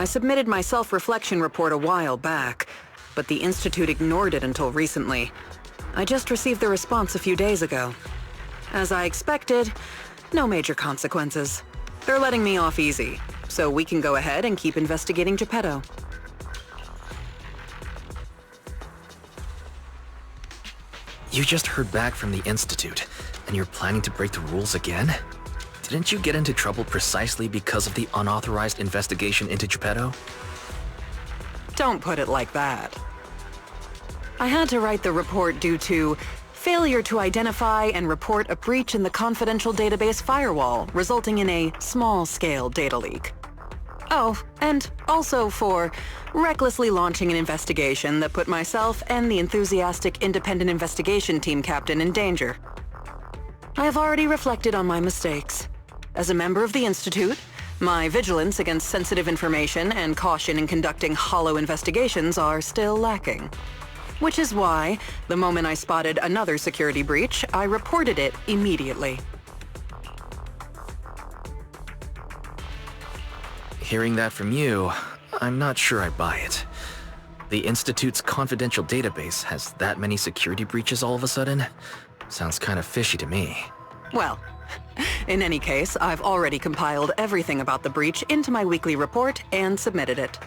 I submitted my self-reflection report a while back, but the Institute ignored it until recently. I just received the response a few days ago. As I expected, no major consequences. They're letting me off easy, so we can go ahead and keep investigating Geppetto. You just heard back from the Institute, and you're planning to break the rules again? Didn't you get into trouble precisely because of the unauthorized investigation into Geppetto? Don't put it like that. I had to write the report due to failure to identify and report a breach in the confidential database firewall, resulting in a small-scale data leak. Oh, and also for recklessly launching an investigation that put myself and the enthusiastic independent investigation team captain in danger. I have already reflected on my mistakes. As a member of the Institute, my vigilance against sensitive information and caution in conducting hollow investigations are still lacking. Which is why, the moment I spotted another security breach, I reported it immediately. Hearing that from you, I'm not sure I buy it. The Institute's confidential database has that many security breaches all of a sudden? Sounds kind of fishy to me. Well, in any case, I've already compiled everything about the breach into my weekly report and submitted it.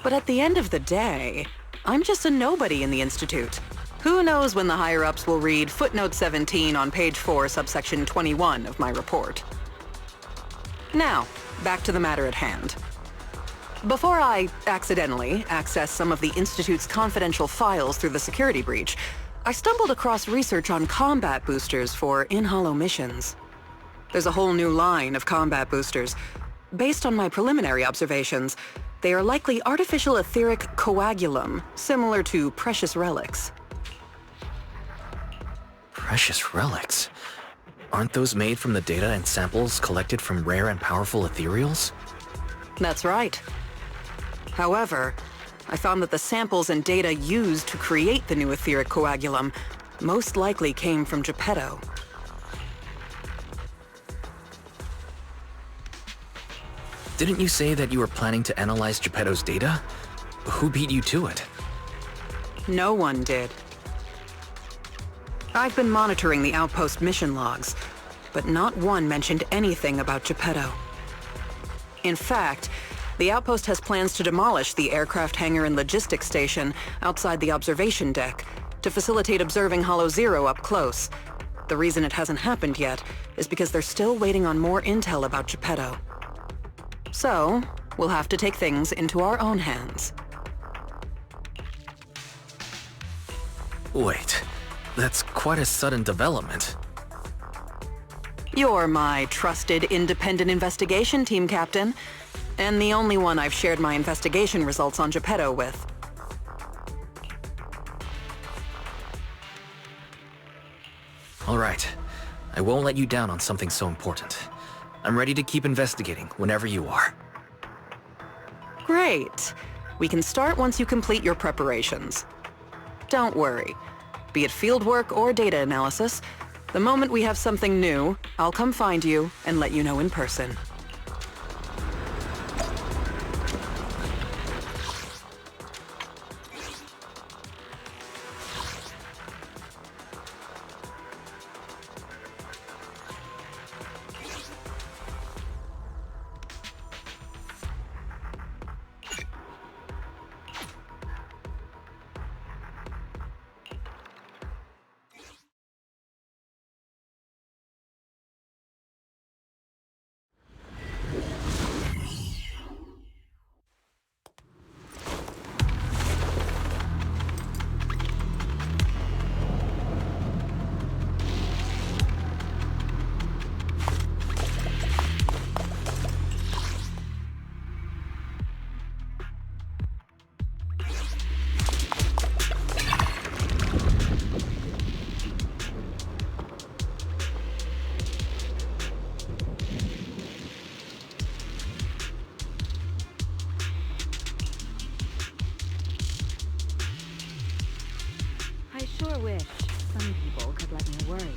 But at the end of the day, I'm just a nobody in the Institute. Who knows when the higher-ups will read footnote 17 on page 4, subsection 21 of my report. Now, back to the matter at hand. Before I accidentally access some of the Institute's confidential files through the security breach, I stumbled across research on combat boosters for in-hollow missions. There's a whole new line of combat boosters. Based on my preliminary observations, they are likely artificial etheric coagulum, similar to precious relics. Precious relics? Aren't those made from the data and samples collected from rare and powerful ethereals? That's right. However, I found that the samples and data used to create the new etheric coagulum most likely came from Geppetto. Didn't you say that you were planning to analyze Geppetto's data? Who beat you to it? No one did. I've been monitoring the outpost mission logs, but not one mentioned anything about Geppetto. In fact, the outpost has plans to demolish the aircraft hangar and logistics station outside the observation deck to facilitate observing Hollow Zero up close. The reason it hasn't happened yet is because they're still waiting on more intel about Geppetto. So, we'll have to take things into our own hands. Wait, that's quite a sudden development. You're my trusted independent investigation team captain, and the only one I've shared my investigation results on Geppetto with. All right, I won't let you down on something so important. I'm ready to keep investigating whenever you are. Great. We can start once you complete your preparations. Don't worry. Be it fieldwork or data analysis, the moment we have something new, I'll come find you and let you know in person. I sure wish some people could let me worry.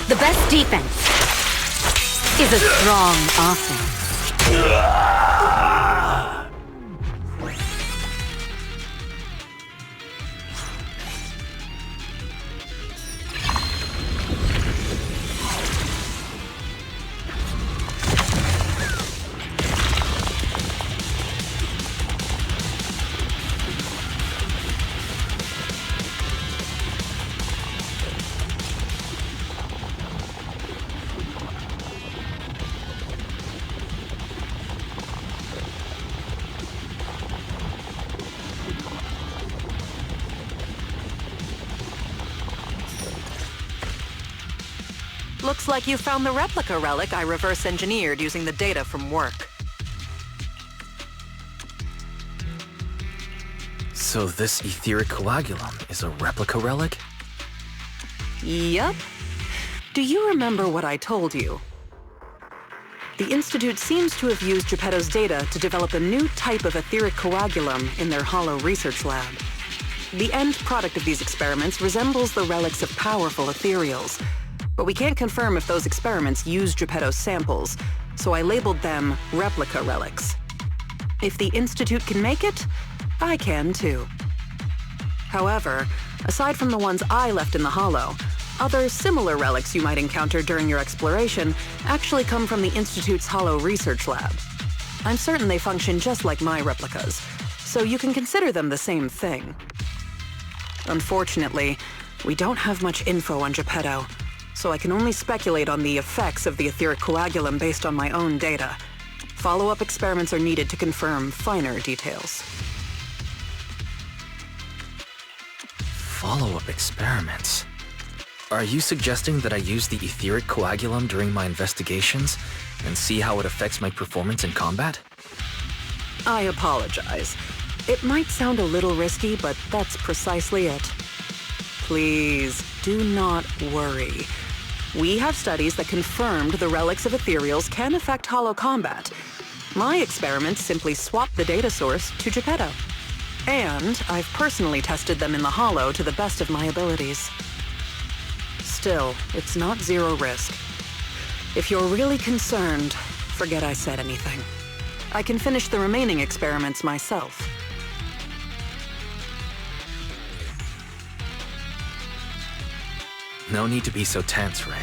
The best defense is a strong offense. Looks like you found the replica relic I reverse-engineered using the data from work. So this etheric coagulum is a replica relic? Yup. Do you remember what I told you? The Institute seems to have used Geppetto's data to develop a new type of etheric coagulum in their hollow research lab. The end product of these experiments resembles the relics of powerful ethereals, but we can't confirm if those experiments used Geppetto's samples, so I labeled them replica relics. If the Institute can make it, I can too. However, aside from the ones I left in the hollow, other similar relics you might encounter during your exploration actually come from the Institute's hollow research lab. I'm certain they function just like my replicas, so you can consider them the same thing. Unfortunately, we don't have much info on Geppetto, so I can only speculate on the effects of the etheric coagulum based on my own data. Follow-up experiments are needed to confirm finer details. Follow-up experiments? Are you suggesting that I use the etheric coagulum during my investigations and see how it affects my performance in combat? I apologize. It might sound a little risky, but that's precisely it. Please, do not worry. We have studies that confirmed the relics of ethereals can affect hollow combat. My experiments simply swap the data source to Geppetto. And I've personally tested them in the hollow to the best of my abilities. Still, it's not zero risk. If you're really concerned, forget I said anything. I can finish the remaining experiments myself. No need to be so tense, Ray.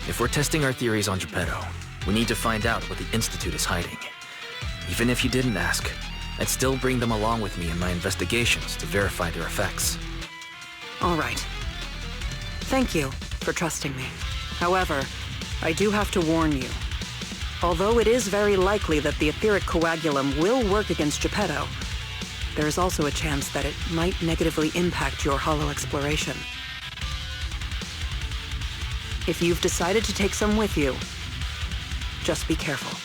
If we're testing our theories on Geppetto, we need to find out what the Institute is hiding. Even if you didn't ask, I'd still bring them along with me in my investigations to verify their effects. All right. Thank you for trusting me. However, I do have to warn you. Although it is very likely that the etheric coagulum will work against Geppetto, there is also a chance that it might negatively impact your hollow exploration. If you've decided to take some with you, just be careful.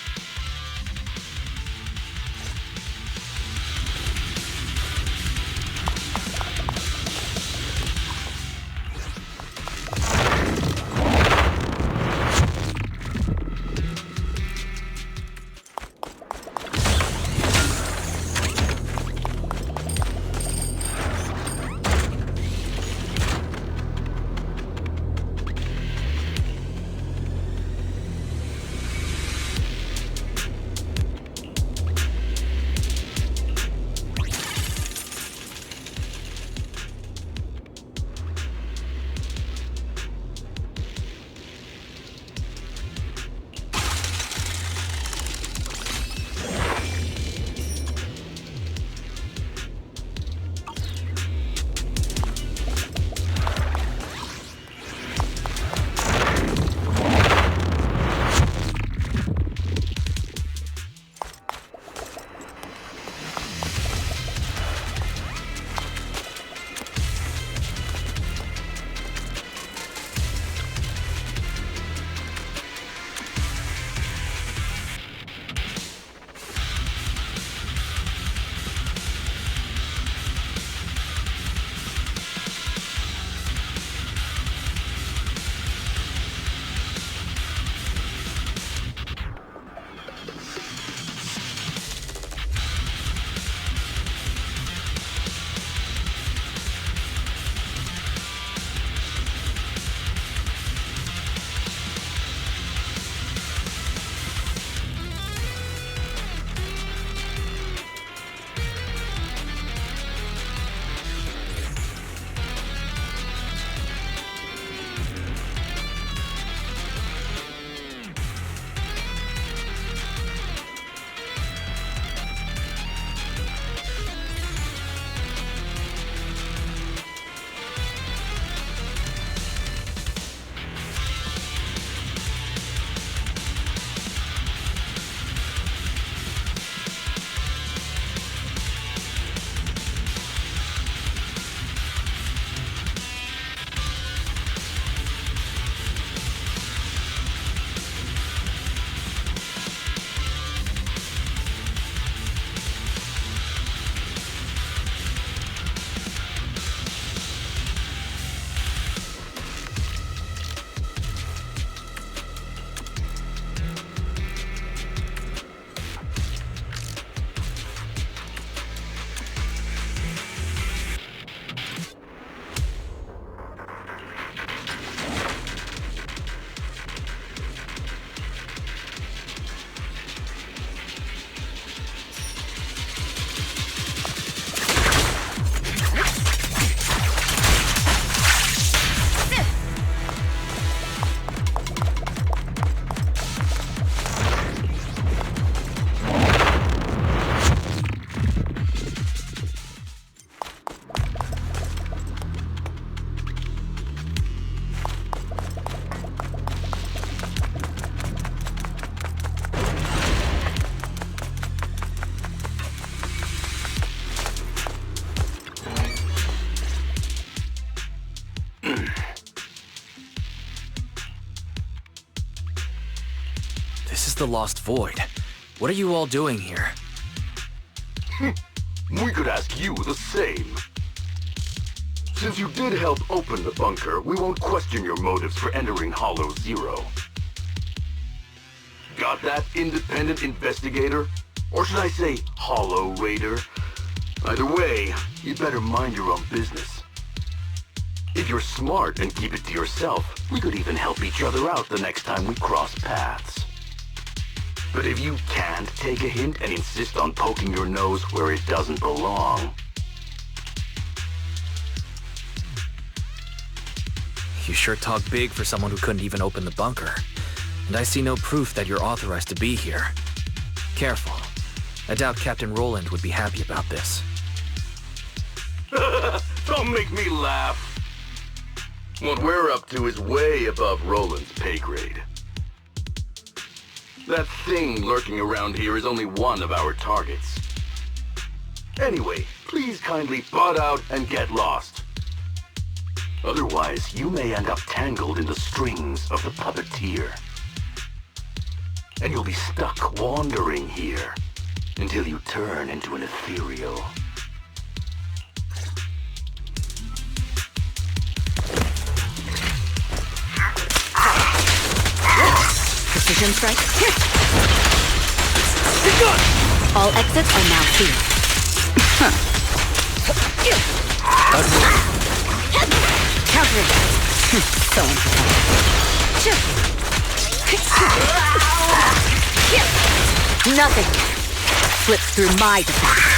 This is the Lost Void. What are you all doing here? We could ask you the same. Since you did help open the bunker, we won't question your motives for entering Hollow Zero. Got that, independent investigator? Or should I say, Hollow Raider? Either way, you'd better mind your own business. If you're smart and keep it to yourself, we could even help each other out the next time we cross paths. But if you can't take a hint and insist on poking your nose where it doesn't belong... You sure talk big for someone who couldn't even open the bunker. And I see no proof that you're authorized to be here. Careful. I doubt Captain Roland would be happy about this. Don't make me laugh. What we're up to is way above Roland's pay grade. That thing lurking around here is only one of our targets. Anyway, please kindly butt out and get lost. Otherwise, you may end up tangled in the strings of the puppeteer. And you'll be stuck wandering here until you turn into an ethereal. Precision strike. All exits are now sealed. Countering. So unprofessional. Nothing slips through my defense.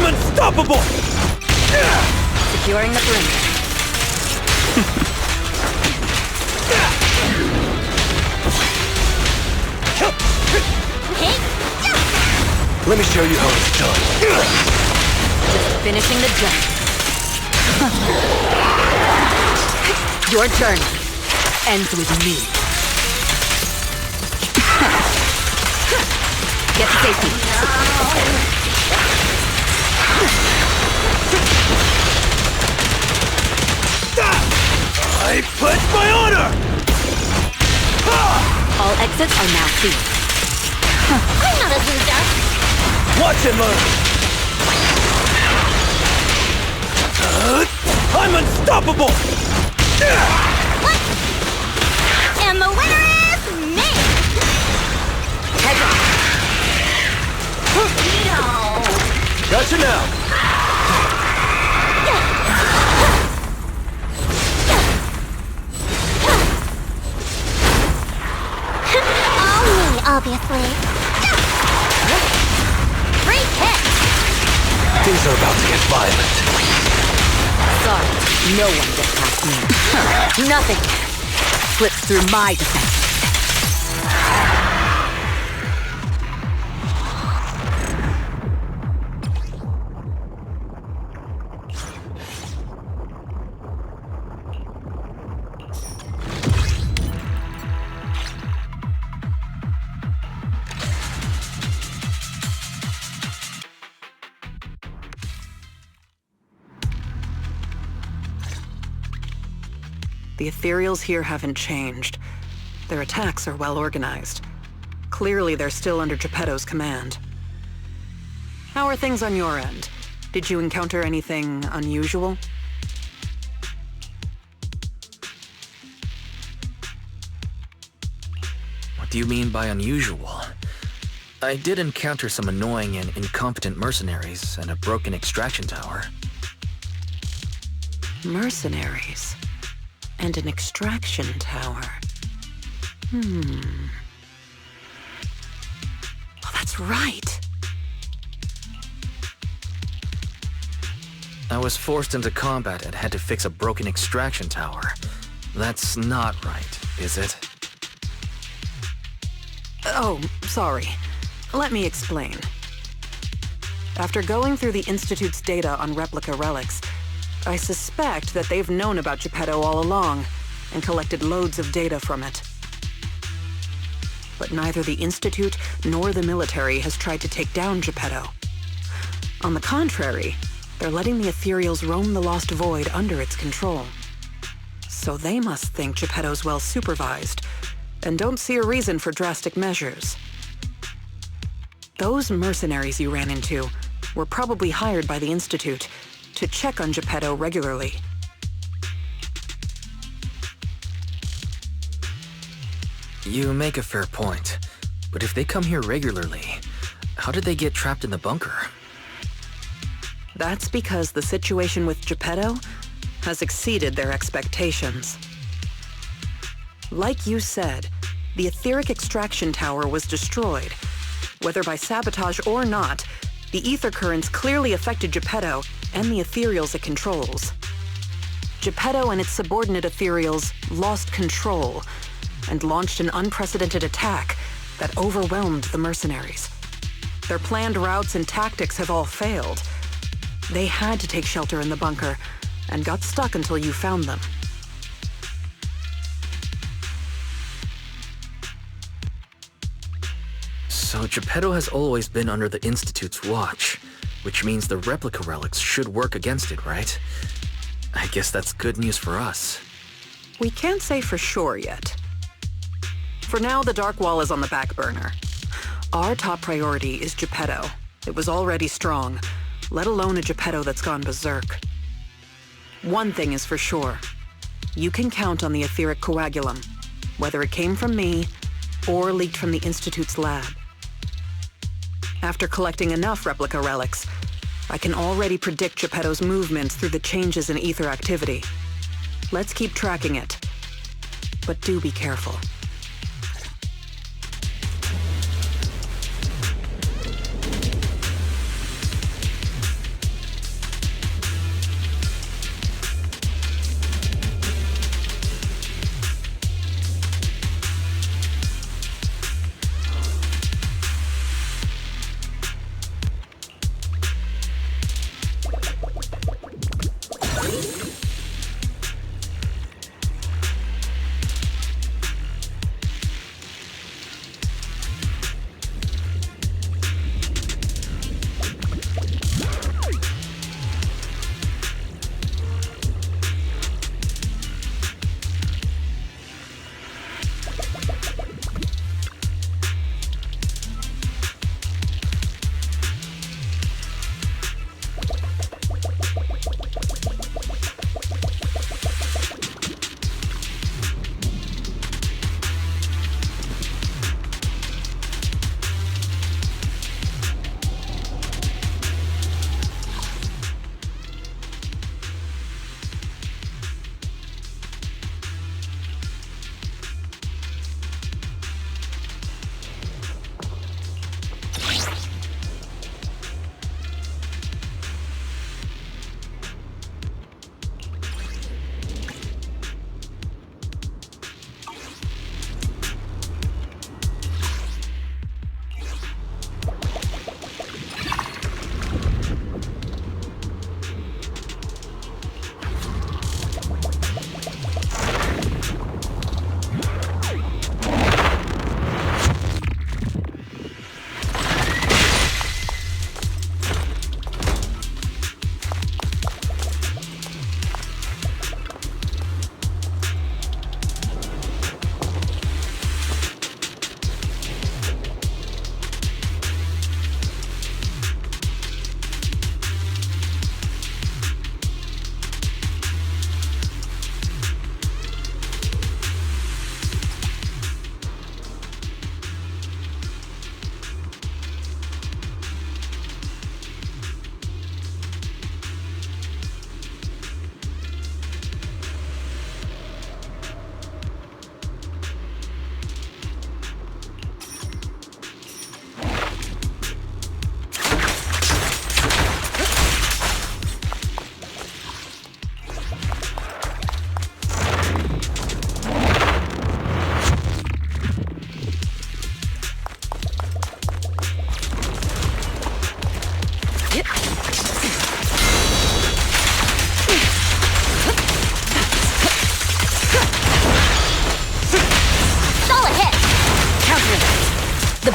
Unstoppable! Securing the perimeter. Let me show you how it's done. Just finishing the journey. Your journey ends with me. Get to safety. I pledge my honor! All exits are now sealed. I'm not a loser. Watch and learn! I'm unstoppable! And the winner is me! Heads up! Gotcha now! obviously. Free kick! Things are about to get violent. Sorry, no one gets past me. Nothing slips through my defense. The ethereals here haven't changed. Their attacks are well organized. Clearly, they're still under Geppetto's command. How are things on your end? Did you encounter anything unusual? What do you mean by unusual? I did encounter some annoying and incompetent mercenaries and a broken extraction tower. Mercenaries. And an extraction tower. Well, that's right. I was forced into combat and had to fix a broken extraction tower. That's not right, is it? Oh, sorry. Let me explain. After going through the Institute's data on replica relics, I suspect that they've known about Geppetto all along and collected loads of data from it. But neither the Institute nor the military has tried to take down Geppetto. On the contrary, they're letting the ethereals roam the Lost Void under its control. So they must think Geppetto's well supervised and don't see a reason for drastic measures. Those mercenaries you ran into were probably hired by the Institute to check on Geppetto regularly. You make a fair point, but if they come here regularly, how did they get trapped in the bunker? That's because the situation with Geppetto has exceeded their expectations. Like you said, the etheric extraction tower was destroyed. Whether by sabotage or not, the ether currents clearly affected Geppetto and the ethereals it controls. Geppetto and its subordinate ethereals lost control and launched an unprecedented attack that overwhelmed the mercenaries. Their planned routes and tactics have all failed. They had to take shelter in the bunker and got stuck until you found them. So Geppetto has always been under the Institute's watch, which means the replica relics should work against it, right? I guess that's good news for us. We can't say for sure yet. For now, the Dark Wall is on the back burner. Our top priority is Geppetto. It was already strong, let alone a Geppetto that's gone berserk. One thing is for sure. You can count on the etheric coagulum, whether it came from me or leaked from the Institute's lab. After collecting enough replica relics, I can already predict Geppetto's movements through the changes in ether activity. Let's keep tracking it. But do be careful.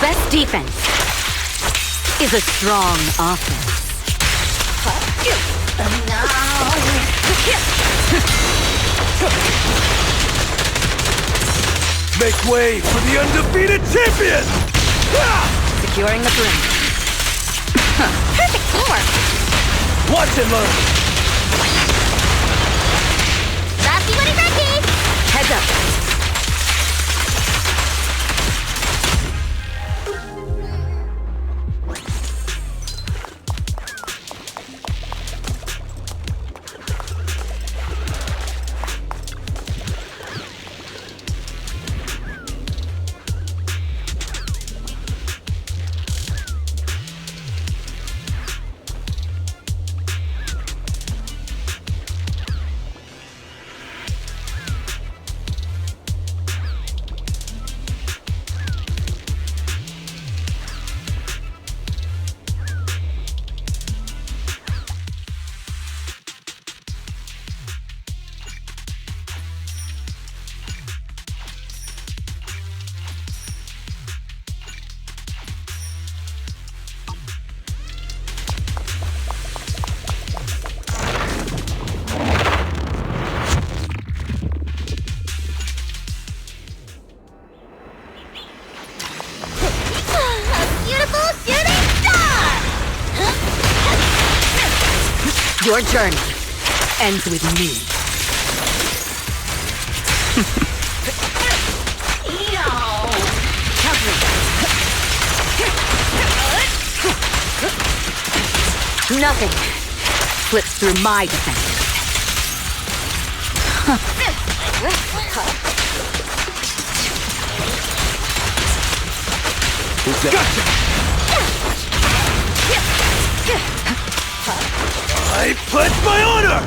best defense is a strong offense. Make way for the undefeated champion! Securing the perimeter. Perfect teamwork. Watch and learn! Rocky, Rocky! Heads up. Your journey ends with me. Nothing slips through my defense. Gotcha! I pledge my honor!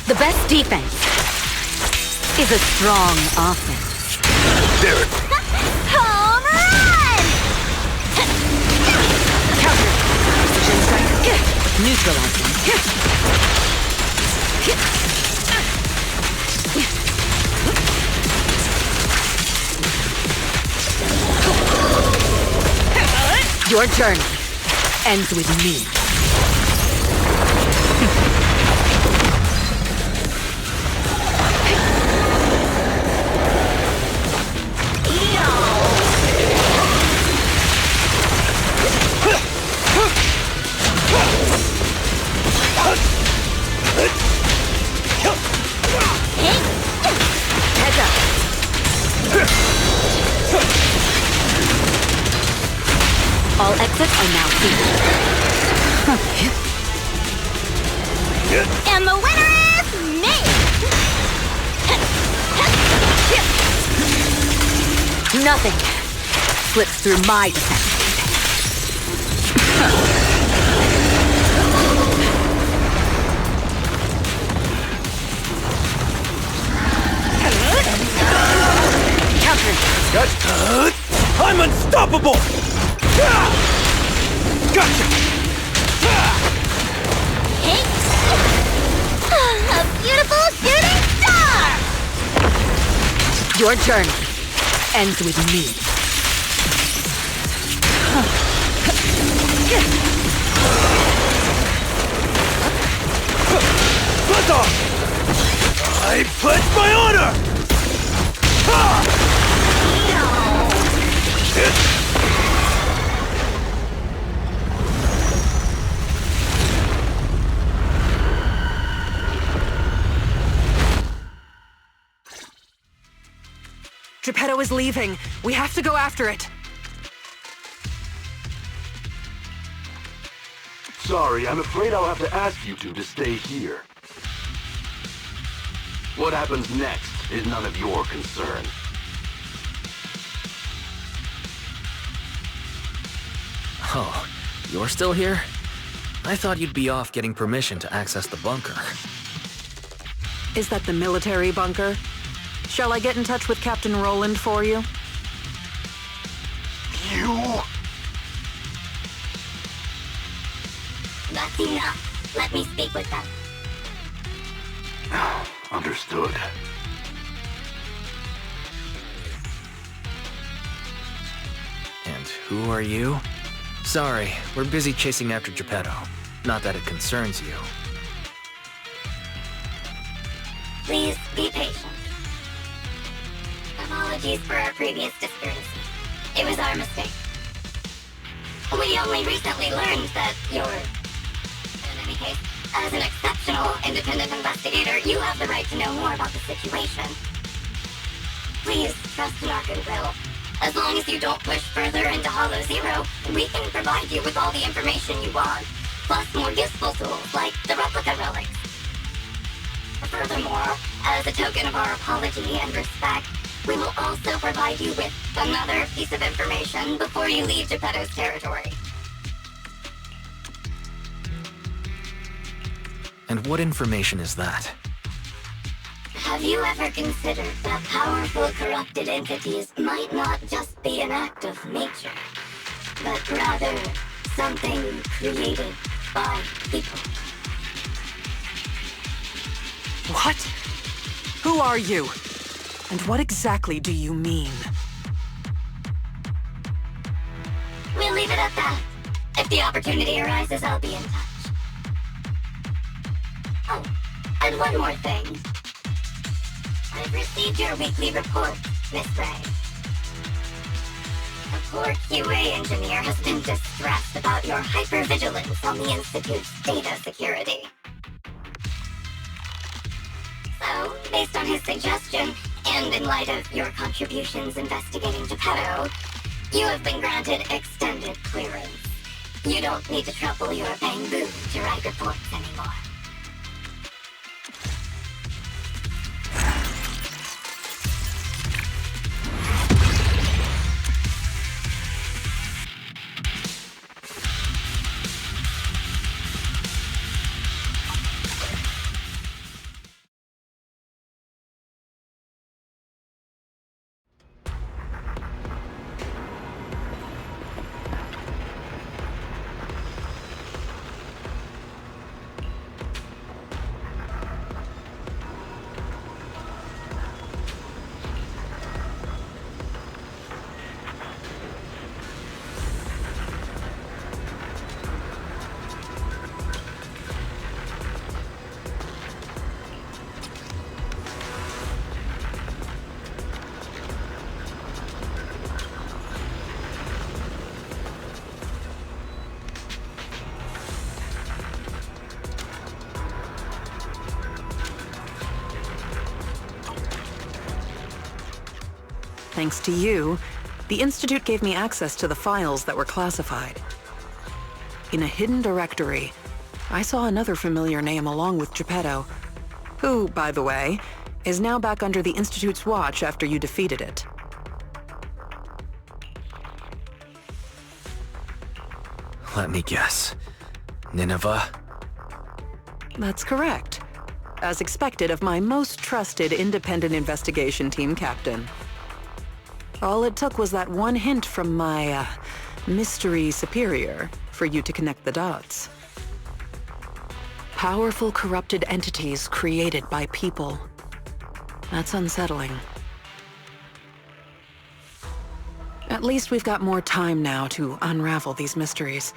The best defense is a strong offense. There. Home run! Counter. Precision strike. Neutralizing. Your journey ends with me. And the winner is me! Nothing slips through my defense. Counter. Gotcha. I'm unstoppable! Gotcha! Hey! A beautiful shooting star! Your journey ends with me. Buzz off! I pledge my honor! Geppetto is leaving. We have to go after it. Sorry, I'm afraid I'll have to ask you two to stay here. What happens next is none of your concern. Oh, you're still here? I thought you'd be off getting permission to access the bunker. Is that the military bunker? Shall I get in touch with Captain Roland for you? You? That's enough. Let me speak with them. Understood. And who are you? Sorry, we're busy chasing after Geppetto. Not that it concerns you. Please be patient. Apologies for our previous discourtesy. It was our mistake. We only recently learned that you're... In any case, as an exceptional independent investigator, you have the right to know more about the situation. Please trust in our goodwill. As long as you don't push further into Hollow Zero, we can provide you with all the information you want, plus more useful tools like the replica relics. Furthermore, as a token of our apology and respect, we will also provide you with another piece of information before you leave Geppetto's territory. And what information is that? Have you ever considered that powerful corrupted entities might not just be an act of nature, but rather something created by people? What? Who are you? And what exactly do you mean? We'll leave it at that. If the opportunity arises, I'll be in touch. Oh, and one more thing. I've received your weekly report, Miss Ray. A poor QA engineer has been distressed about your hypervigilance on the Institute's data security. So, based on his suggestion, and in light of your contributions investigating Geppetto, you have been granted extended clearance. You don't need to trouble your bamboo to write reports anymore. Thanks to you, the Institute gave me access to the files that were classified. In a hidden directory, I saw another familiar name along with Geppetto, who, by the way, is now back under the Institute's watch after you defeated it. Let me guess. Nineveh? That's correct. As expected of my most trusted independent investigation team captain. All it took was that one hint from my, mystery superior for you to connect the dots. Powerful corrupted entities created by people. That's unsettling. At least we've got more time now to unravel these mysteries.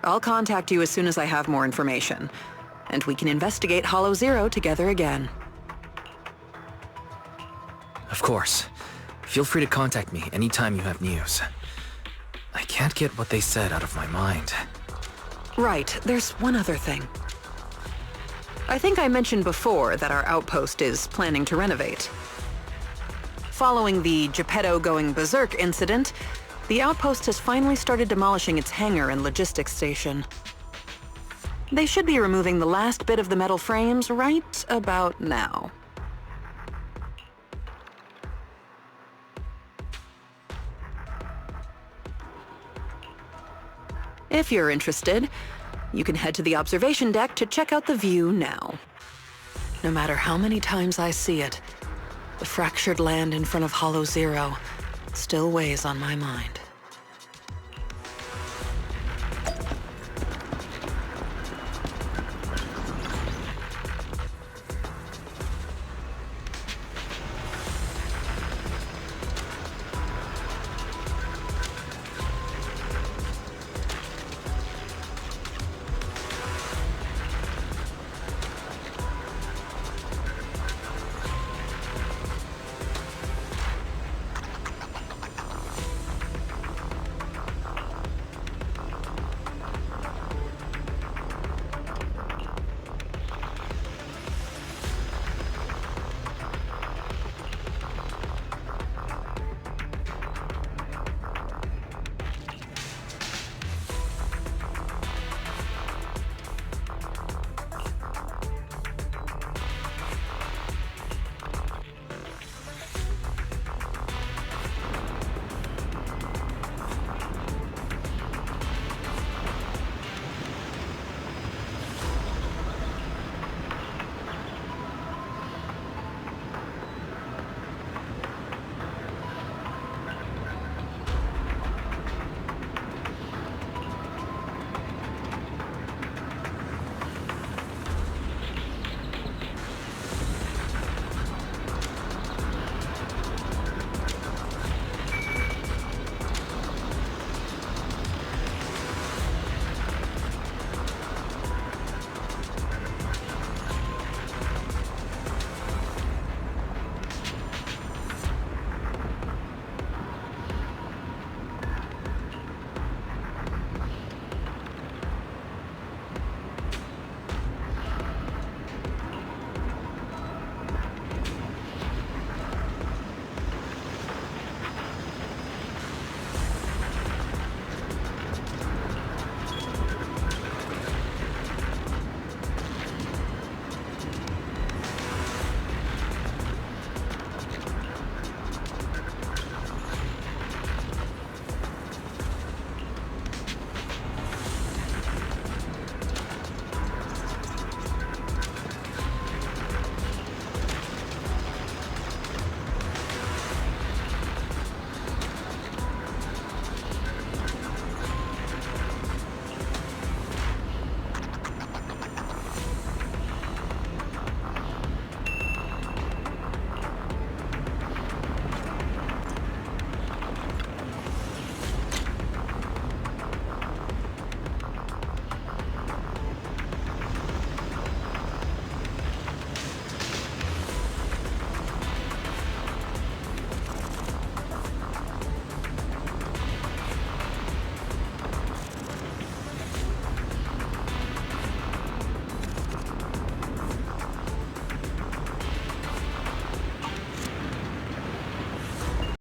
I'll contact you as soon as I have more information, and we can investigate Hollow Zero together again. Of course. Feel free to contact me anytime you have news. I can't get what they said out of my mind. Right, there's one other thing. I think I mentioned before that our outpost is planning to renovate. Following the Geppetto going berserk incident, the outpost has finally started demolishing its hangar and logistics station. They should be removing the last bit of the metal frames right about now. If you're interested, you can head to the observation deck to check out the view now. No matter how many times I see it, the fractured land in front of Hollow Zero still weighs on my mind.